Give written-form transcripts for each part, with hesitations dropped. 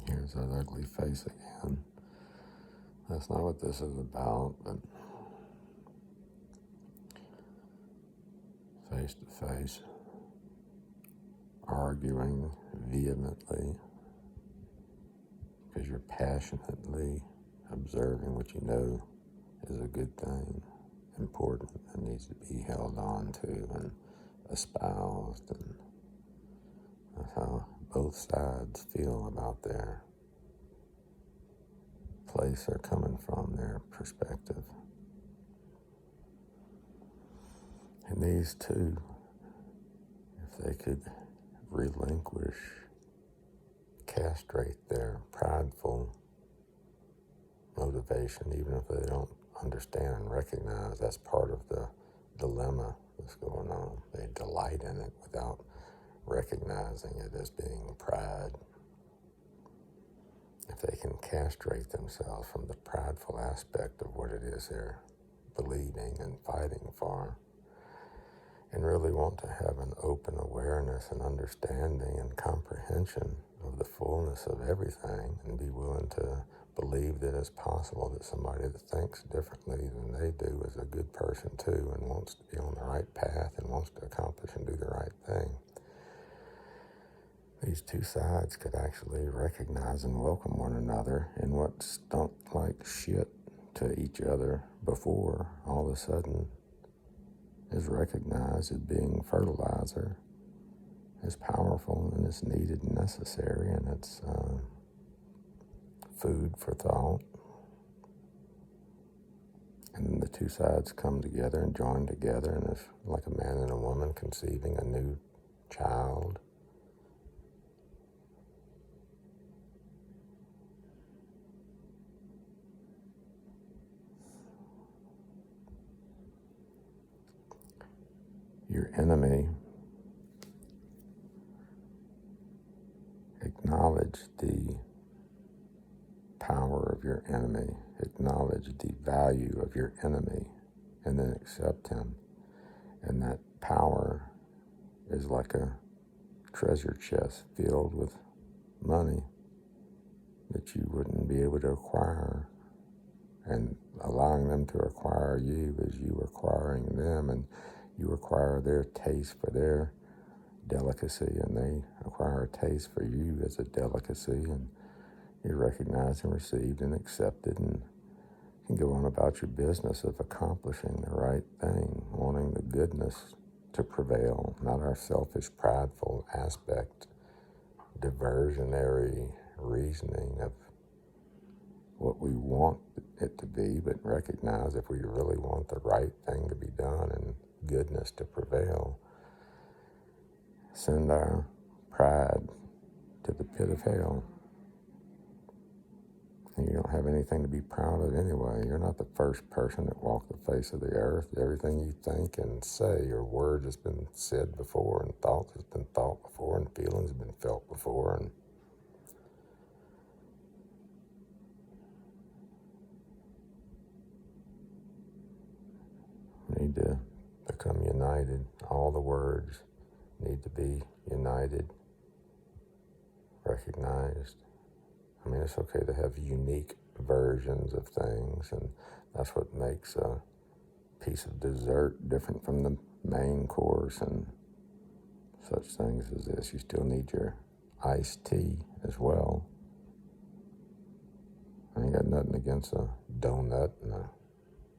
Here's that ugly face again. That's not what this is about, but face to face, arguing vehemently because you're passionately observing what you know is a good thing, important, that needs to be held on to and espoused, and that's how both sides feel about their place they're coming from, their perspective. And these two, if they could relinquish, castrate their prideful motivation, even if they don't understand and recognize that's part of the dilemma that's going on. They delight in it without recognizing it as being pride. If they can castrate themselves from the prideful aspect of what it is they're believing and fighting for, and really want to have an open awareness and understanding and comprehension of the fullness of everything, and be willing to believe that it's possible that somebody that thinks differently than they do is a good person too, and wants to be on the right path and wants to accomplish and do the right thing. These two sides could actually recognize and welcome one another, and what stunk like shit to each other before, all of a sudden is recognized as being fertilizer, is powerful, and it's needed and necessary, and it's food for thought. And the two sides come together and join together, and it's like a man and a woman conceiving a new child. Your enemy, acknowledge the power of your enemy, acknowledge the value of your enemy, and then accept him. And that power is like a treasure chest filled with money that you wouldn't be able to acquire, and allowing them to acquire you is you acquiring them, and you acquire their taste for their delicacy, and they acquire a taste for you as a delicacy, and you're recognized and received and accepted, and can go on about your business of accomplishing the right thing, wanting the goodness to prevail, not our selfish, prideful aspect, diversionary reasoning of what we want it to be, but recognize if we really want the right thing to be done and goodness to prevail, send our pride to the pit of hell. And you don't have anything to be proud of anyway. You're not the first person that walked the face of the earth. Everything you think and say, or word has been said before, and thought has been thought before, and feelings have been felt before, and we need to become united. All the words need to be united, recognized. I mean, it's okay to have unique versions of things, and that's what makes a piece of dessert different from the main course and such things as this. You still need your iced tea as well. I ain't got nothing against a donut and a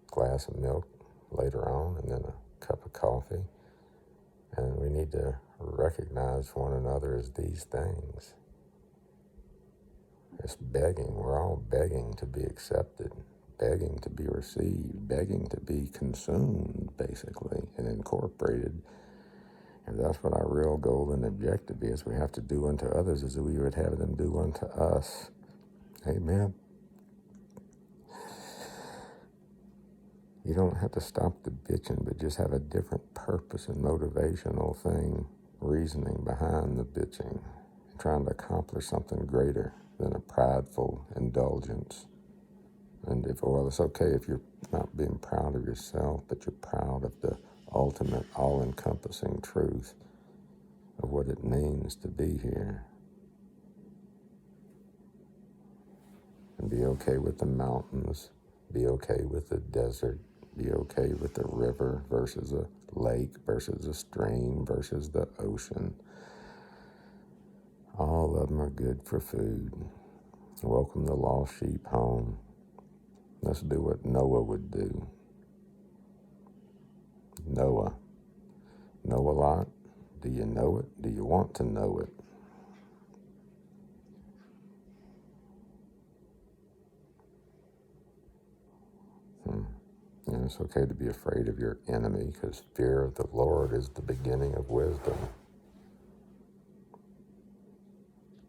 glass of milk later on, and then a cup of coffee. And we need to recognize one another as these things. It's begging. We're all begging to be accepted, begging to be received, begging to be consumed, basically, and incorporated. And that's what our real goal and objective is. We have to do unto others as we would have them do unto us. Amen. You don't have to stop the bitching, but just have a different purpose and motivational thing, reasoning behind the bitching, trying to accomplish something greater than a prideful indulgence. And it's okay if you're not being proud of yourself, but you're proud of the ultimate, all-encompassing truth of what it means to be here. And be okay with the mountains. Be okay with the desert. Be okay with the river versus a lake versus a stream versus the ocean. All of them are good for food. Welcome the lost sheep home. Let's do what Noah would do. Noah. Know a lot? Do you know it? Do you want to know it? And it's okay to be afraid of your enemy, because fear of the Lord is the beginning of wisdom.